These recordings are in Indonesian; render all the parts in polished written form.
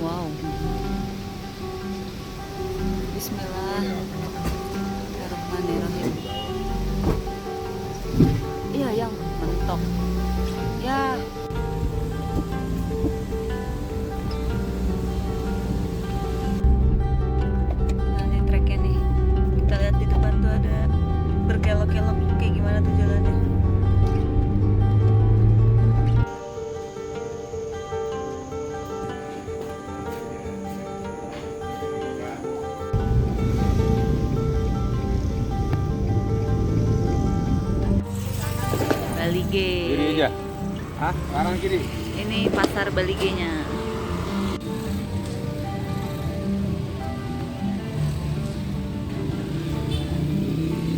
Wow. Bismillahirrahmanirrahim. Iya yang mentok. Ya. Nah ini treknya nih. Kita lihat di depan tuh ada berkelok-kelok kayak gimana tuh jalannya. Balige. Kiri aja. Hah? Kanan kiri. Ini pasar Baligenya.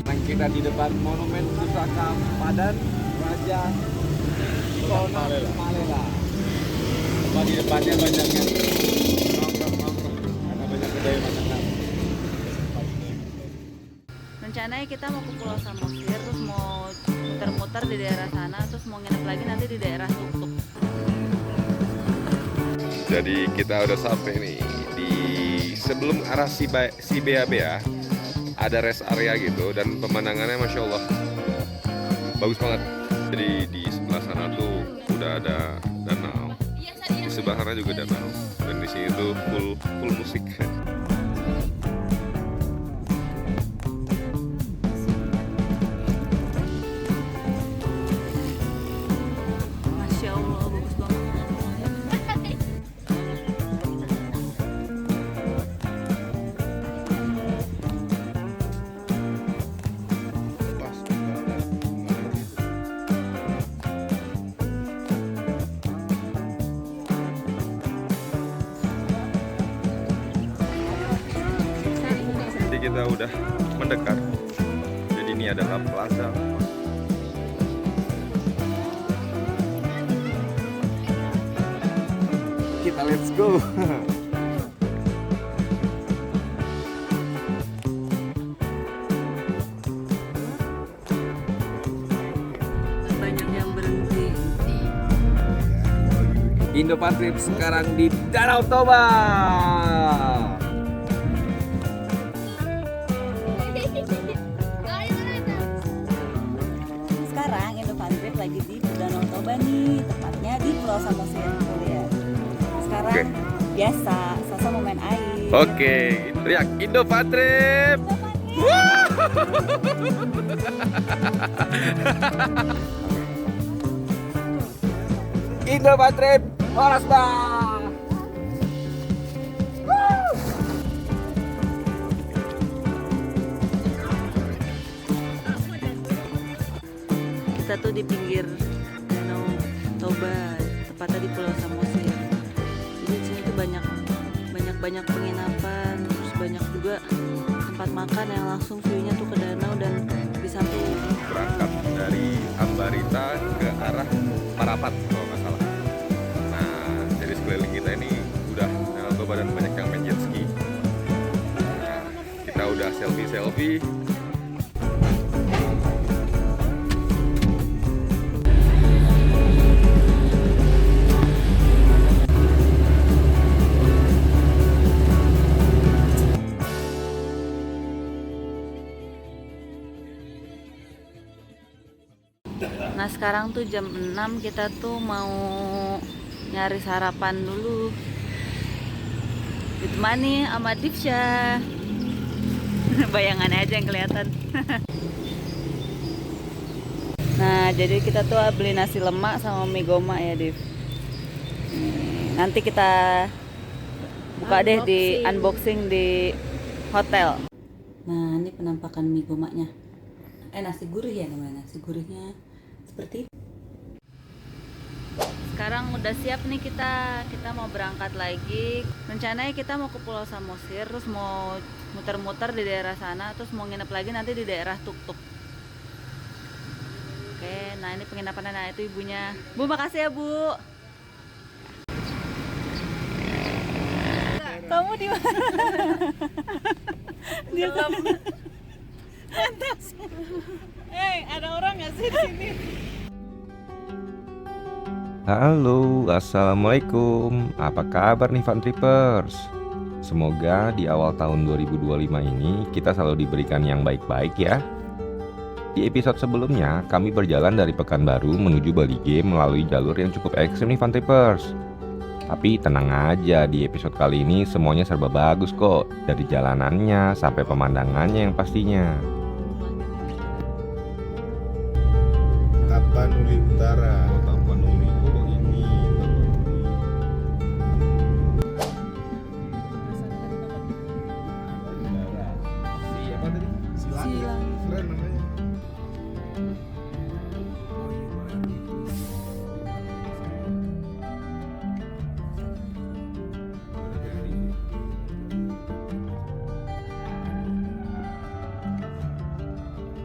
Sekarang kita di depan Monumen Pusaka Padan Raja Sono Malela. Di depannya banyak yang nongkrong-nongkrong karena banyak kedai makanan. Rencananya kita mau ke Pulau Samosir, terus mau muter-muter di daerah sana, terus mau nginep lagi nanti di daerah Tuk-Tuk. Jadi kita udah sampai nih di sebelum arah si BABA, ada rest area gitu dan pemandangannya masya Allah bagus banget. Jadi di sebelah sana tuh udah ada danau, di sebelah sana juga danau dan di sini tuh full musik. Masya Allah, bagus banget. Jadi kita udah mendekat. Jadi ini adalah plaza. Kita let's go. Banyak yang berhenti. Indo Patrip sekarang di Danau Toba. Sekarang Indopantrip lagi di Danau Toba nih, tepatnya di Pulau Samosir ya. Sekarang Oke. biasa, Sasa mau main air. Oke, teriak Indo Patrip. Indo Patrip, Moras Bang. Kita tuh di pinggir Danau Toba, tepatnya di Pulau Samosir. Jadi di sini tuh banyak penginapan, terus banyak juga tempat makan yang langsung view-nya tuh ke danau dan di satu. Berangkat dari Ambarita ke arah Parapat kalau nggak salah. Nah, jadi sekeliling kita ini udah Danau Toba dan banyak yang main jet ski. Nah, kita udah selfie. Nah sekarang tuh jam 6, kita tuh mau nyari sarapan dulu. Ditemani sama Divsya. Bayangannya aja yang kelihatan. Nah jadi kita tuh beli nasi lemak sama mie goma ya Div. Nanti kita buka deh di unboxing di hotel. Nah ini penampakan mie gomanya. Nasi gurih ya namanya, nasi gurihnya seperti itu. Sekarang udah siap nih kita mau berangkat lagi. Rencananya kita mau ke Pulau Samosir, terus mau muter-muter di daerah sana, terus mau nginep lagi nanti di daerah Tuk-Tuk. Oke, nah ini penginapannya, nah itu ibunya. Bu, makasih ya Bu. Kamu di mana? Dia Mantas. Ada orang nggak sih di sini? Halo, assalamualaikum. Apa kabar nih Fun Trippers? Semoga di awal tahun 2025 ini kita selalu diberikan yang baik-baik ya. Di episode sebelumnya, kami berjalan dari Pekanbaru menuju Balige melalui jalur yang cukup ekstrim nih Fun Trippers. Tapi tenang aja, di episode kali ini semuanya serba bagus kok. Dari jalanannya sampai pemandangannya yang pastinya. Tapanuli Utara. Tapanuli, oh ini. Siapa tadi? Silang namanya.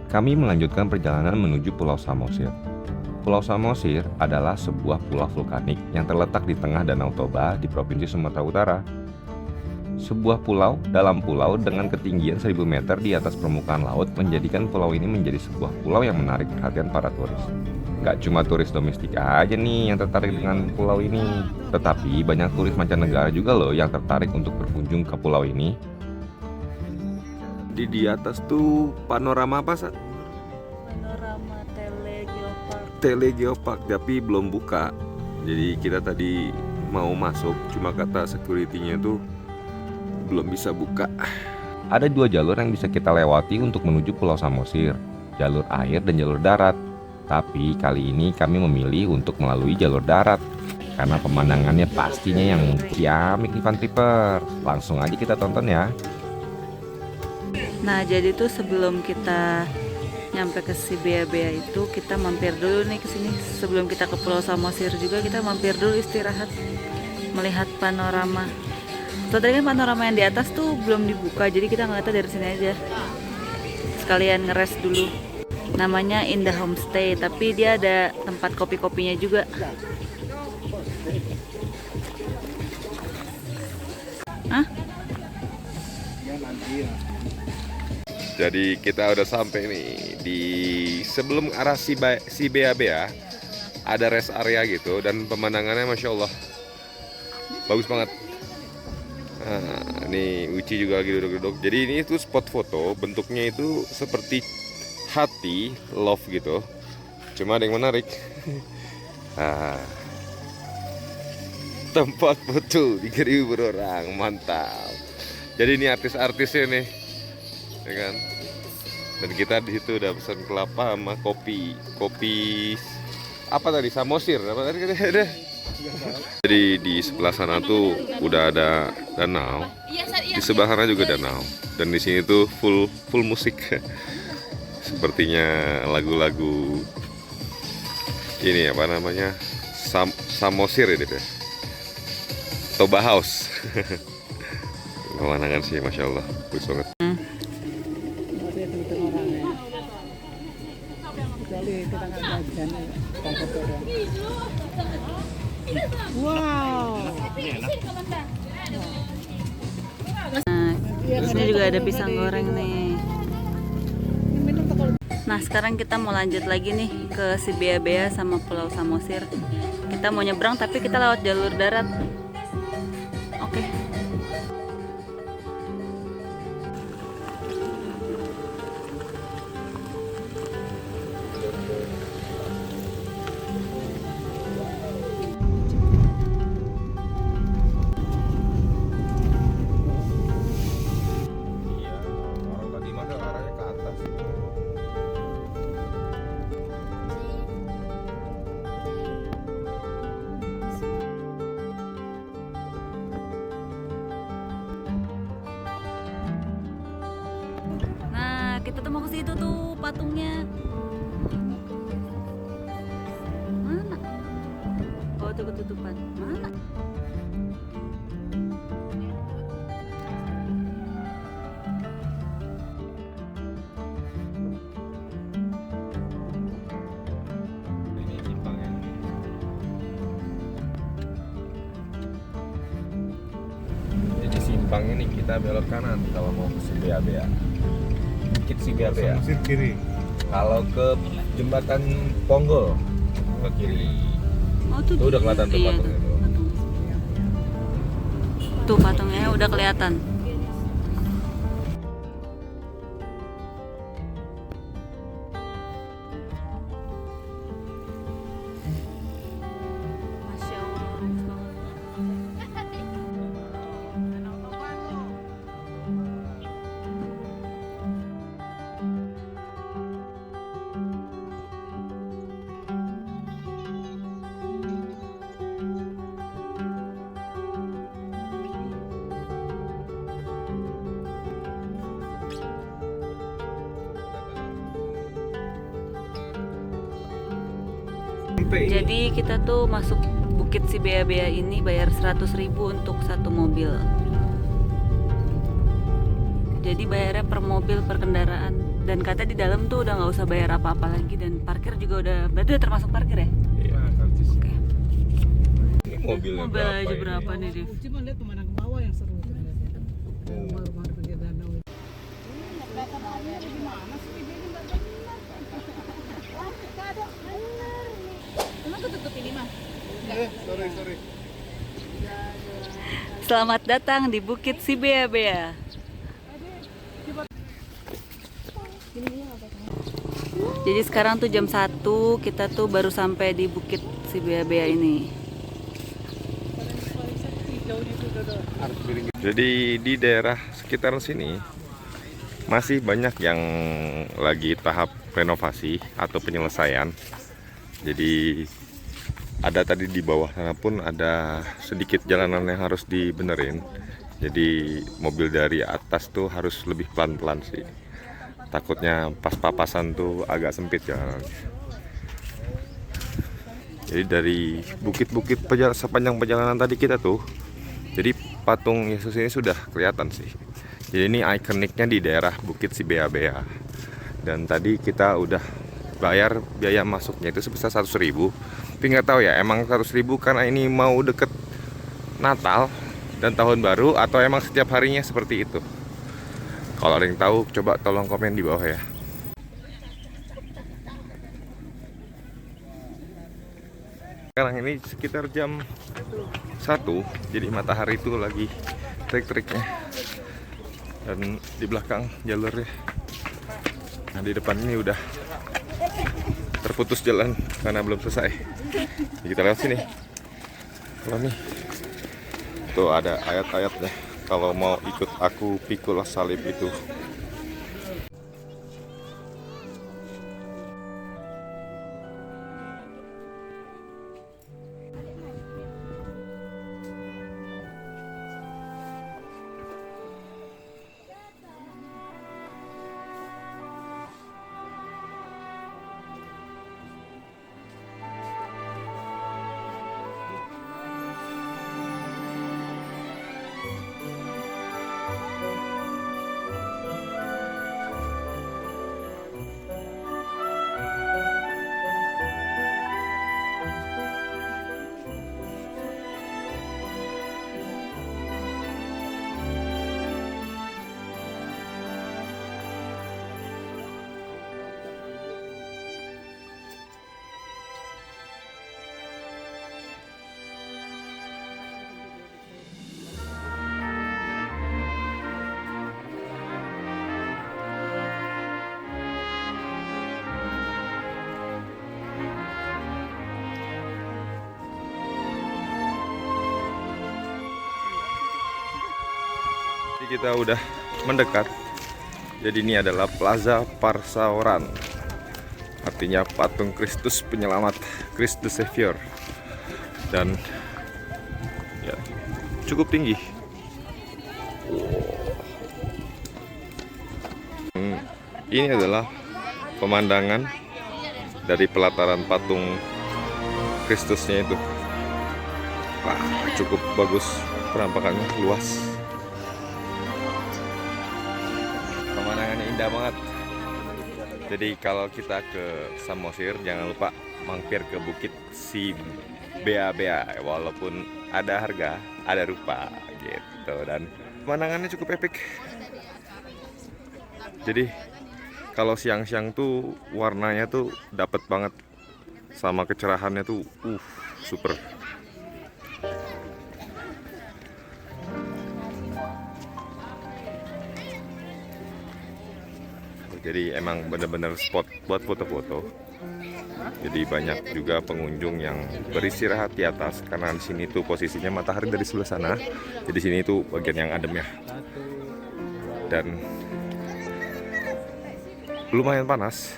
Kami melanjutkan perjalanan menuju Pulau Samosir. Pulau Samosir adalah sebuah pulau vulkanik yang terletak di tengah Danau Toba di Provinsi Sumatera Utara. Sebuah pulau dalam pulau dengan ketinggian 1000 meter di atas permukaan laut menjadikan pulau ini menjadi sebuah pulau yang menarik perhatian para turis. Gak cuma turis domestik aja nih yang tertarik dengan pulau ini, tetapi banyak turis mancanegara juga loh yang tertarik untuk berkunjung ke pulau ini. Di atas tuh panorama apa, Sat? Panorama Telegeopark. Telegeopark, tapi belum buka. Jadi kita tadi mau masuk, cuma kata security-nya tuh belum bisa buka. Ada dua jalur yang bisa kita lewati untuk menuju Pulau Samosir, jalur air dan jalur darat. Tapi kali ini kami memilih untuk melalui jalur darat karena pemandangannya pastinya yang ciamik nih Fun Tripper. Langsung aja kita tonton ya. Nah, jadi tuh sebelum kita nyampe ke si Bea-Bea itu, kita mampir dulu nih ke sini. Sebelum kita ke Pulau Samosir juga kita mampir dulu istirahat, melihat panorama. So, tadi kan panorama yang di atas tuh belum dibuka, jadi kita ngeliatnya dari sini aja. Sekalian ngeres dulu. Namanya Indah Homestay, tapi dia ada tempat kopi-kopinya juga. Hah? Jadi kita udah sampai nih di sebelum arah si Bea-Bea, ada rest area gitu dan pemandangannya masya Allah bagus banget. Nah, ini Uci juga lagi duduk-duduk. Jadi ini tuh spot foto, bentuknya itu seperti hati love gitu. Cuma ada yang menarik. Nah, tempat foto 3.000 per orang, mantap. Jadi ini artis-artisnya nih. Ya kan? Dan kita di situ udah pesan kelapa sama kopi apa tadi, Samosir apa tadi ada. Jadi di sebelah sana tuh udah ada danau, di sebelah sana juga danau, dan di sini tuh full musik. Sepertinya lagu-lagu ini apa namanya, Samosir ya, Toba House. Pemandangan sih masya Allah bagus banget. Wow. Nah, di sini juga ada pisang goreng nih. Nah, sekarang kita mau lanjut lagi nih ke si Bea-Bea sama Pulau Samosir. Kita mau nyebrang tapi kita lewat jalur darat. Oke. Kita tuh mau ke situ tuh patungnya. Mana? Oh, tuh ketutupan. Mana? Ini simpangnya. Jadi simpangnya nih kita belok kanan kalau mau ke Bea-Bea. Bukit Bea-Bea. Samosir kiri. Kalau ke jembatan Ponggol ke kiri. Oh tuh, Tuh udah kelihatan tuh iya, patungnya tuh. Tuh patungnya udah kelihatan. Masya Allah, bagus banget. Jadi kita tuh masuk Bukit si Bea-Bea ini bayar 100.000 untuk satu mobil. Jadi bayarnya per mobil, per kendaraan. Dan kata di dalam tuh udah nggak usah bayar apa-apa lagi, dan parkir juga udah, berarti udah termasuk parkir ya? Iya. Oke. Ini mobilnya Mobil aja berapa ini? nih, Div? Cuma lihat pemandangan bawah yang seru. Baru-baru pergi danau. Sorry. Selamat datang di Bukit si Bea-Bea. Jadi sekarang tuh jam 1, kita tuh baru sampai di Bukit si Bea-Bea ini. Jadi di daerah sekitaran sini masih banyak yang lagi tahap renovasi atau penyelesaian. Jadi ada tadi di bawah sana pun ada sedikit jalanan yang harus dibenerin. Jadi mobil dari atas tuh harus lebih pelan-pelan sih. Takutnya pas papasan tuh agak sempit jalanannya. Jadi dari bukit-bukit sepanjang perjalanan tadi kita tuh, jadi patung Yesus ini sudah kelihatan sih. Jadi ini ikoniknya di daerah Bukit si Bea-Bea. Dan tadi kita udah bayar biaya masuknya itu sebesar 100.000. Tapi nggak tahu ya, emang 100.000 karena ini mau deket Natal dan Tahun Baru, atau emang setiap harinya seperti itu. Kalau ada yang tahu, coba tolong komen di bawah ya. Sekarang ini sekitar jam 1, jadi matahari itu lagi terik-teriknya. Dan di belakang jalurnya, nah di depan ini udah terputus jalan karena belum selesai. Jadi kita lewat sini. Kalau nih, tuh ada ayat-ayatnya. Kalau mau ikut aku, pikul salib itu. Kita udah mendekat. Jadi ini adalah Plaza Parsauran, artinya patung Kristus penyelamat, Kristus Savior. Dan ya, cukup tinggi. Ini adalah pemandangan dari pelataran patung Kristusnya itu. Wah, cukup bagus, penampakannya luas. Pemandangannya indah banget. Jadi kalau kita ke Samosir, jangan lupa mampir ke Bukit si Bea-Bea. Walaupun ada harga, ada rupa gitu. Dan pemandangannya cukup epik. Jadi kalau siang-siang tuh warnanya tuh dapet banget, sama kecerahannya tuh super. Jadi emang bener-bener spot buat foto-foto. Jadi banyak juga pengunjung yang beristirahat di atas karena di sini tuh posisinya matahari dari sebelah sana. Jadi sini tuh bagian yang adem ya. Dan lumayan panas.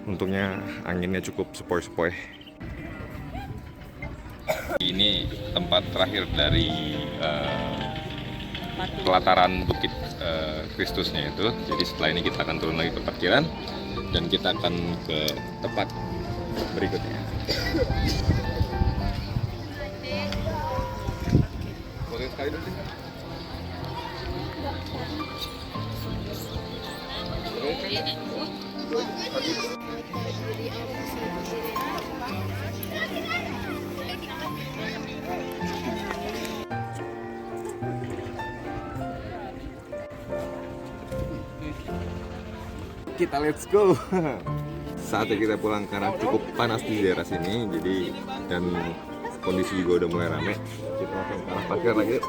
Untungnya anginnya cukup sepoi-sepoi. Ini tempat terakhir dari pelataran Bukit Kristusnya itu. Jadi setelah ini kita akan turun lagi ke parkiran dan kita akan ke tempat berikutnya. Boleh sekali dulu. Kita let's go. Saatnya kita pulang karena cukup panas di daerah sini, jadi dan kondisi juga udah mulai rame. Kita langsung ke arah parkir lagi.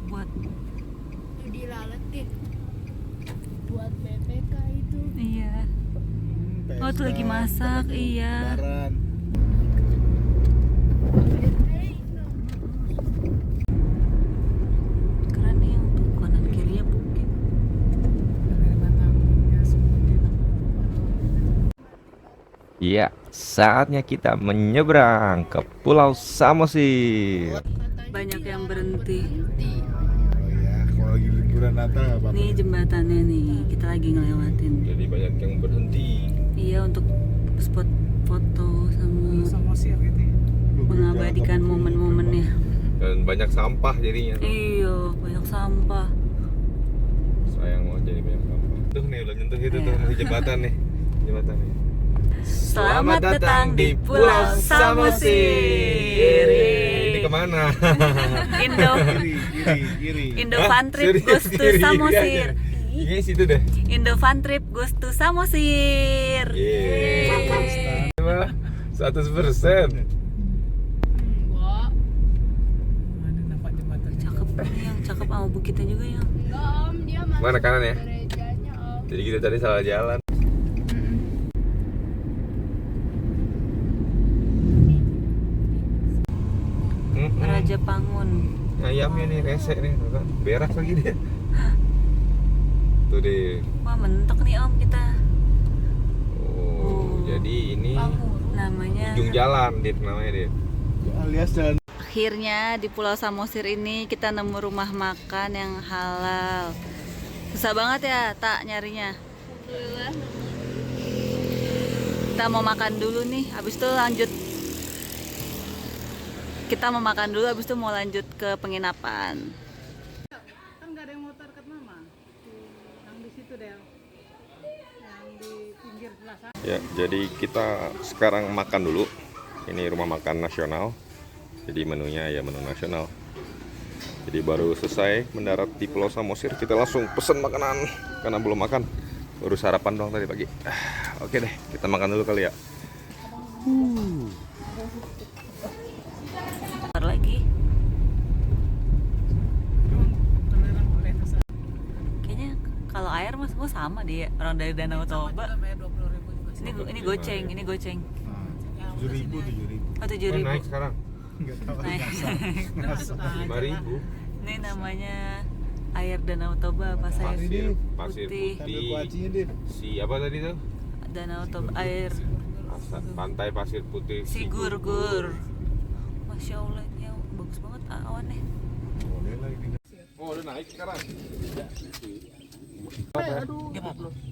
Buat dilaletin buat BPK itu. iya. Oh tuh lagi masak, iya. Lebaran. Keren nih untuk kanan kirinya bukit. Iya, saatnya kita menyeberang ke Pulau Samosir. Banyak yang berhenti. Oh ya, kalau lagi liburan Natal nggak apa-apa. Nih jembatannya nih, kita lagi ngelewatin. Jadi banyak yang berhenti. Iya, untuk spot foto sama Samosir gitu ya. mengabadikan momen-momennya. Dan banyak sampah jadinya. Iya, banyak sampah. Sayang banget jadi banyak sampah. Tuh nih udah nyentuh itu tuh di jembatan nih. Jembatan nih. Selamat datang di Pulau Samosir. Ini kemana? Indo Kiri. Indo Fun Trip goes to Samosir. Iya situ deh. Indo Fun Trip goes to Samosir. Yeay. 100%. Enggak. Ada nampak jembatan. Cakep nih, yang cakep sama bukitnya juga ya. Enggak om, dia masuk Mana kanan ya? gerejanya om. Jadi kita tadi salah jalan. Raja Pangun. Ayamnya nih rese nih, tuh kan. Berak lagi dia. Tuh deh. Wah, mentok nih Om kita. Oh, jadi ini Namanya ujung jalan, Dit namanya Dit. Alias jalan. akhirnya di Pulau Samosir ini kita nemu rumah makan yang halal. Susah banget ya tak nyarinya. Kita mau makan dulu nih, habis itu lanjut. Kita mau makan dulu, habis itu mau lanjut ke penginapan. Kan nggak ada yang mau target mama. Yang di situ deh. Yang di pinggir sebelah sana. Ya, jadi kita sekarang makan dulu. Ini rumah makan nasional. Jadi menunya ya menu nasional. Jadi baru selesai mendarat di Pulau Samosir, kita langsung pesen makanan karena belum makan. Baru sarapan doang tadi pagi. Oke deh, kita makan dulu kali ya. Bentar lagi. Beneran boleh tuh. Kayaknya kalau air mas semua sama deh, orang dari Danau Toba. Bayar 20.000 juga. Ini goceng, ini goceng. 7.000. Oh 7.000. Naik sekarang Nggak tahu. Naik. 5.000. Ini namanya air Danau Toba, pasir Pasir putih. Ambil kuacinya, Dit. Si apa tadi tuh? Danau Toba, air Pantai Pasir Putih Sigurgur. Masya Allah, ya bagus banget awannya. Boleh lah ini. Oh, udah naik sekarang. Ya.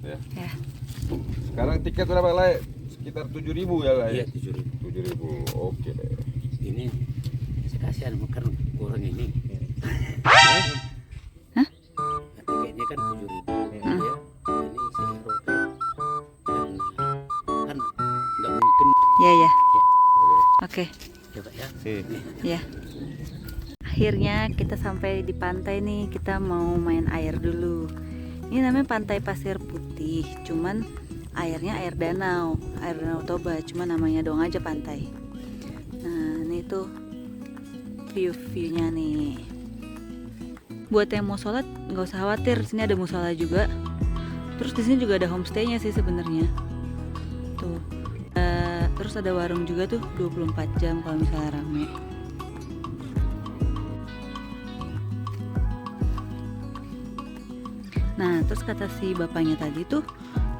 Ya, Sekarang tiket berapa lah? Sekitar 7.000 ya lah. Iya, Ya? 7.000. Oke deh. Ini kasihan kan kurang ini. Hah? Tiketnya kan 7.000 ya. Ini saya roket. Dan kan nggak mungkin. Ya ya. Ya, Oke. coba ya. Ya. Akhirnya kita sampai di pantai nih. Kita mau main air dulu. Ini namanya Pantai Pasir Putih. Cuman airnya air danau Toba. Cuma namanya doang aja pantai. Nah, ini tuh view-viewnya nih. Buat yang mau sholat nggak usah khawatir. Sini ada musola juga. Terus di sini juga ada homestaynya sih sebenarnya. Tuh. Terus ada warung juga tuh 24 jam kalau misalnya rame. Nah, terus kata si bapaknya tadi tuh,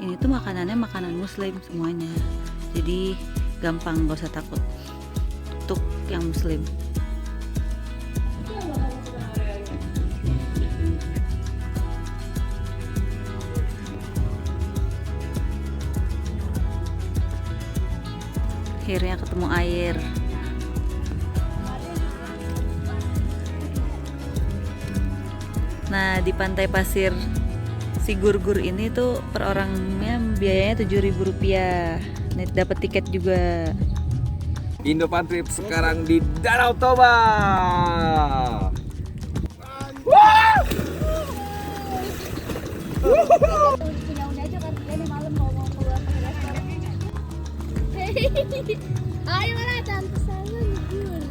ini tuh makanannya makanan muslim semuanya. Jadi gampang, gak usah takut untuk yang muslim. Akhirnya ketemu air. Nah, di Pantai Pasir si Gurgur ini tuh per orangnya biayanya Rp7.000. Nih dapat tiket juga. Indo Fun Trip sekarang di Danau Toba. Ayo lah tante saya libur.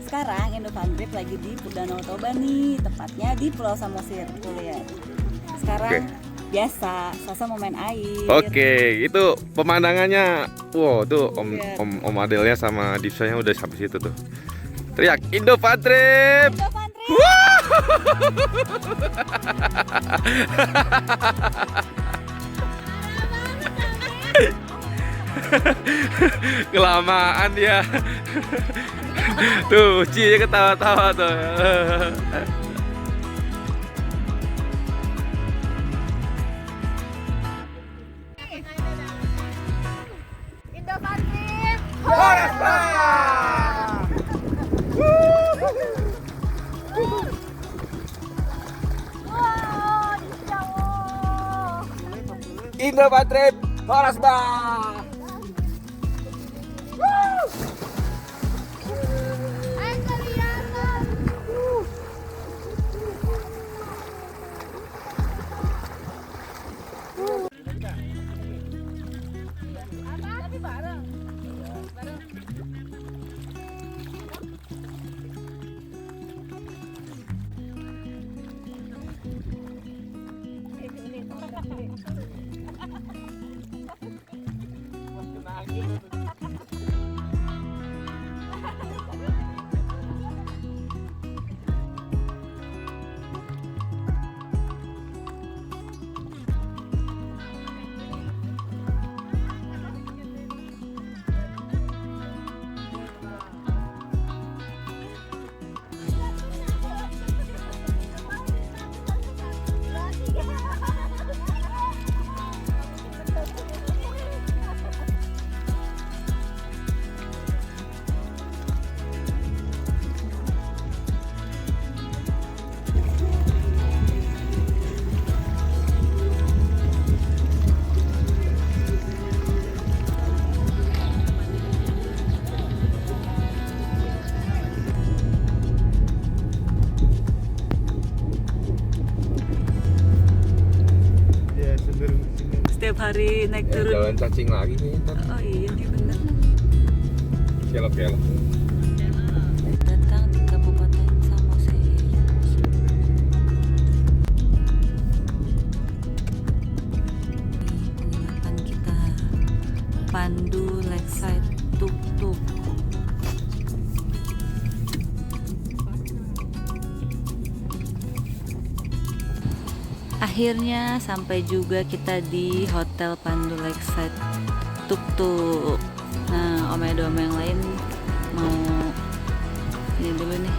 Sekarang Indo Fun Trip lagi di Danau Toba nih, tepatnya di Pulau Samosir. Tuh lihat. Sekarang biasa, Sasa mau main air. Oke, itu pemandangannya. Wow, tuh Om Adelnya sama Dipsanya udah sampai situ tuh. Teriak Indo Fun Trip. Indo Fun Trip. Kelamaan dia. Tuh, Uci ketawa-tawa tuh. Indo Fun Trip. Wow, di Jawa. Indo Fun Trip, Horas Bang. Ayo kelihatan. Tapi bareng. Ya, cenderung sini. Setiap hari naik turun. Jalan cacing lagi nih. Oh iya nih bener. Kelok-kelok. Datang di Kabupaten Samosir. Penginapan kita Pandu Lakeside Tuk Tuk. Akhirnya sampai juga kita di Hotel Pandu Lakeside Tuk Tuk. Nah, Om Edo sama yang lain mau ini dulu nih,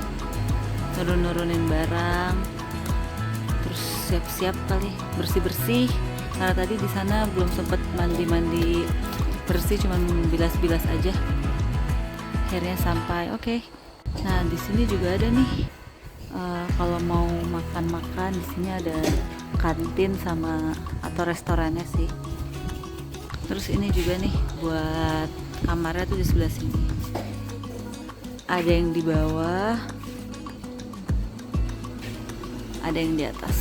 nurunin barang, terus siap-siap kali bersih-bersih. Karena tadi di sana belum sempet mandi bersih, cuman bilas-bilas aja. Akhirnya sampai. Oke, Nah, di sini juga ada nih. Kalau mau makan-makan di sini ada kantin sama atau restorannya sih. Terus ini juga nih buat kamarnya tuh di sebelah sini. Ada yang di bawah, ada yang di atas.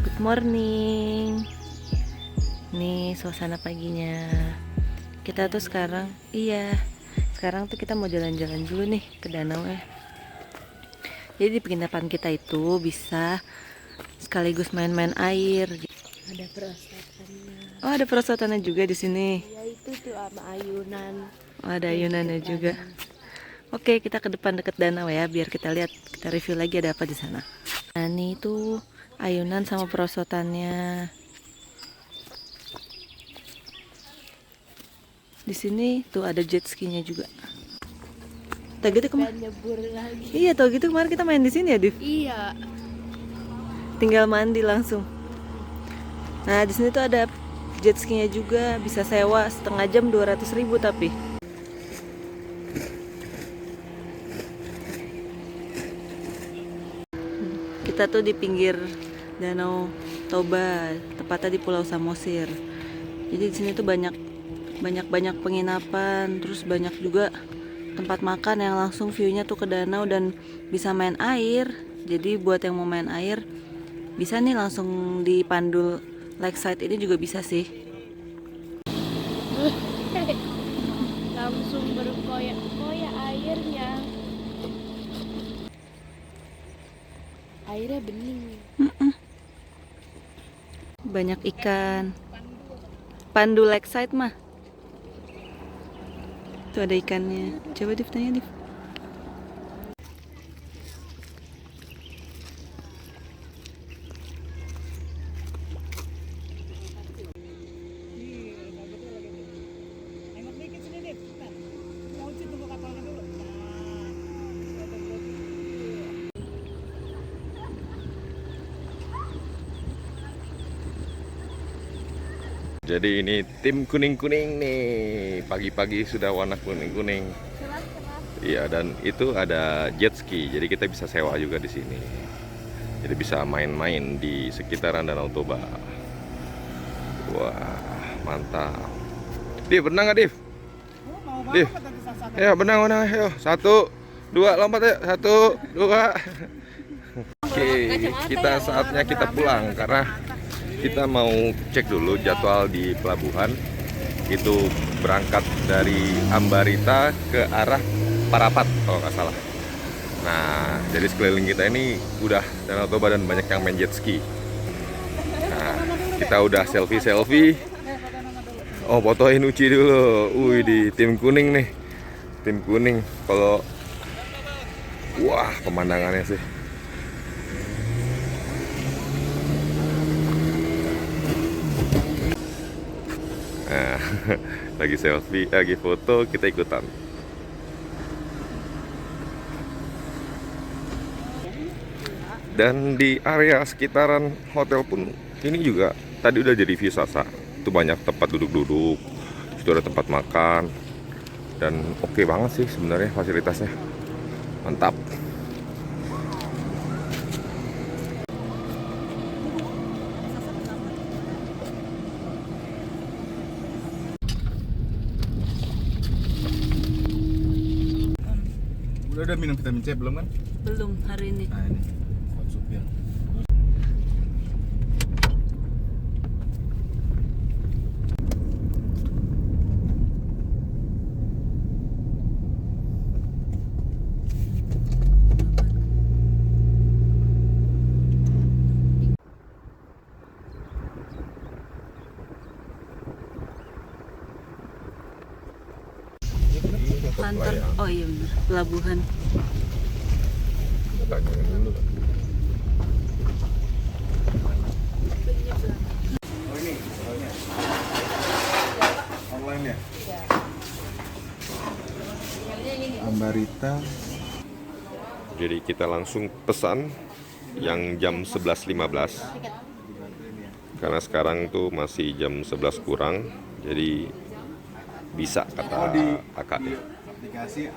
Good morning. Nih suasana paginya. Kita tuh sekarang tuh kita mau jalan-jalan dulu nih ke danau ya. Jadi di penginapan kita itu bisa sekaligus main-main air. Ada perosotannya. Oh, ada perosotannya juga di sini. Ya itu tuh sama ayunan. Oh, ada ayunannya juga. Oke, kita ke depan deket danau ya, biar kita lihat, kita review lagi ada apa di sana. Nah, ini tuh ayunan sama perosotannya. Di sini tuh ada jet ski-nya juga. Tau gitu Dan nyebur lagi. Iya, tau gitu kemarin kita main di sini ya, Div. Iya. Tinggal mandi langsung. Nah, di sini tuh ada jet ski-nya juga, bisa sewa setengah jam 200.000 tapi. Kita tuh di pinggir Danau Toba, tepatnya di Pulau Samosir. Jadi di sini tuh banyak penginapan, terus banyak juga tempat makan yang langsung view-nya tuh ke danau dan bisa main air. Jadi buat yang mau main air bisa nih langsung di Pandul Lakeside ini juga bisa sih. Langsung berkoyak-koyak airnya. Airnya bening. Banyak ikan. Pandul Lakeside mah. Tuh ada ikannya. Coba Div tanya Div. Nengok dikit sini, Dit. Nah, mau Uci tunggu kapalnya dulu. Jadi ini tim kuning-kuning nih. Pagi-pagi sudah warna kuning-kuning. Iya, dan itu ada jet ski. Jadi kita bisa sewa juga di sini. Jadi bisa main-main di sekitaran Danau Toba. Wah, mantap. Div, berenang nggak, Div? Mau Div. banget nanti sasat. Ayo, berenang. Ayo. 1, 2, lompat ya. 1, 2. Oke, kita saatnya kita pulang karena kita mau cek dulu jadwal di pelabuhan. Itu berangkat dari Ambarita ke arah Parapat kalau nggak salah. Nah, jadi sekeliling kita ini udah Danau Toba dan banyak yang main jet ski. Nah, kita udah selfie. Oh, fotoin Uci dulu. Wih, di tim kuning nih. Tim kuning. Kalau wah, pemandangannya sih. Nah, lagi selfie, lagi foto, kita ikutan. Dan di area sekitaran hotel pun ini juga tadi udah jadi wisata. Itu banyak tempat duduk-duduk, itu ada tempat makan, dan oke banget sih sebenarnya fasilitasnya. Mantap. Udah minum vitamin C belum kan? Belum hari ini. Nah ini buat supir. Lantar. Oh iya bener. Pelabuhan. Oh ini soalnya online ya? Ambarita. Jadi kita langsung pesan yang jam 11.15 karena sekarang tuh masih jam 11 kurang, jadi bisa kata kakak ya. aplikasi.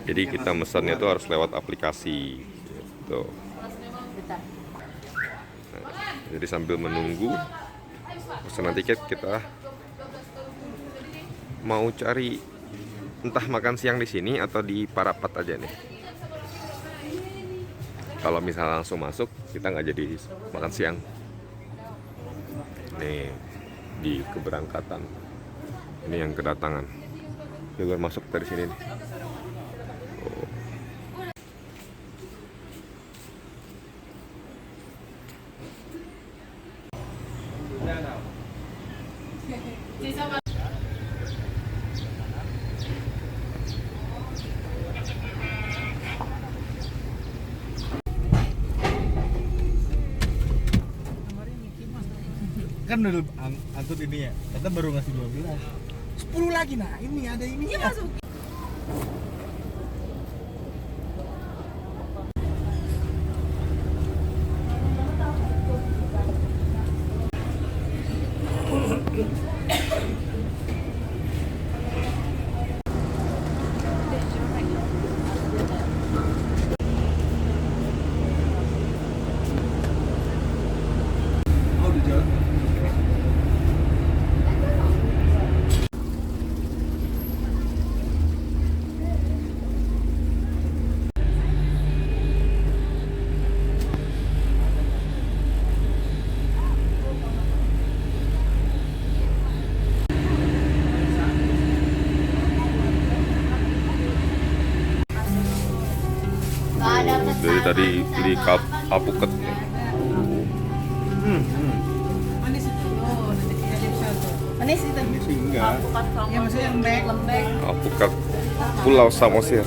Jadi kita mesennya tuh harus lewat aplikasi. Gitu. Nah, jadi sambil menunggu pesanan tiket kita mau cari entah makan siang di sini atau di Parapat aja nih. Kalau misalnya langsung masuk kita nggak jadi makan siang. Nih di keberangkatan. Ini yang kedatangan. Kita masuk dari sini nih. Oh. Kan udah angkut ini ya, kata baru ngasih 12. 10 lagi, nah ini ada ini ya. Oh, udah jalan. Dari tadi di Kapuket nih. Manis itu. Oh, nanti kita lihat satu. Manis itu. Ini sih enggak. Ya maksudnya lembek. Kapuket Pulau Samosir.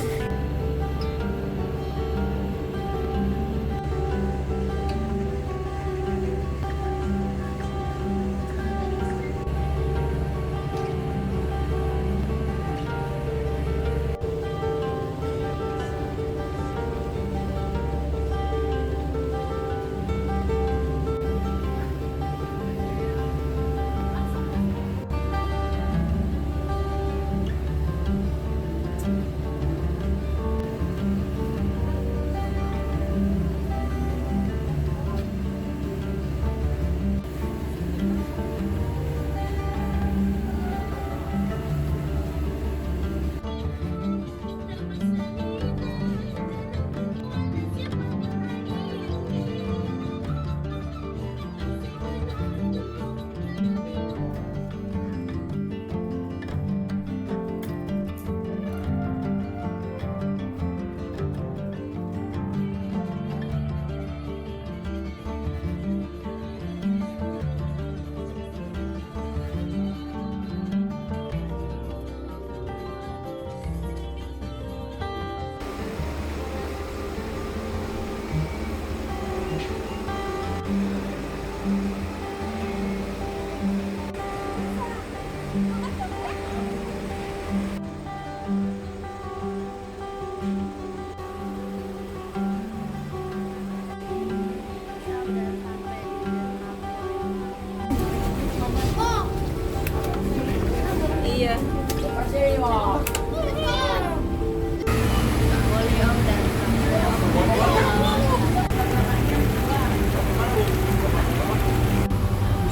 Iya.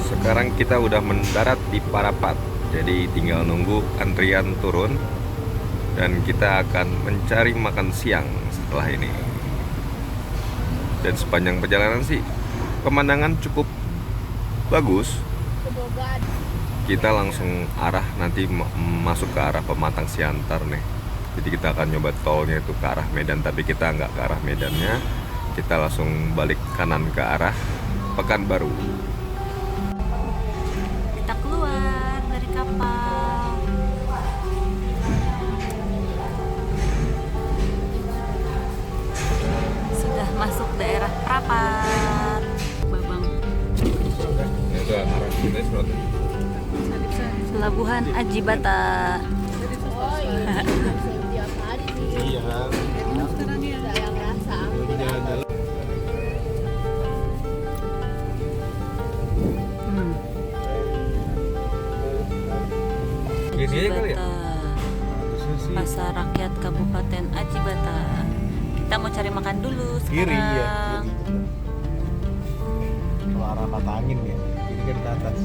Sekarang kita udah mendarat di Parapat. Jadi tinggal nunggu antrian turun dan kita akan mencari makan siang setelah ini. Dan sepanjang perjalanan sih pemandangan cukup bagus. Kita langsung arah nanti masuk ke arah Pematang Siantar nih. Jadi kita akan nyoba tolnya itu ke arah Medan, tapi kita nggak ke arah Medannya. Kita langsung balik kanan ke arah Pekanbaru. Kita keluar dari kapal. Sudah masuk daerah Prapat. Babang. Itu arah kita Pelabuhan Aji Bata. Oh iya, setiap hari nih. Iya. Saya ngerasa. Jalan-jalan. Gini aja kali ya? Bata. Harusnya sih Pasar dulu Kiri ya, sekarang. kiri. Kalau arah mata angin ya, ini kan ke atas.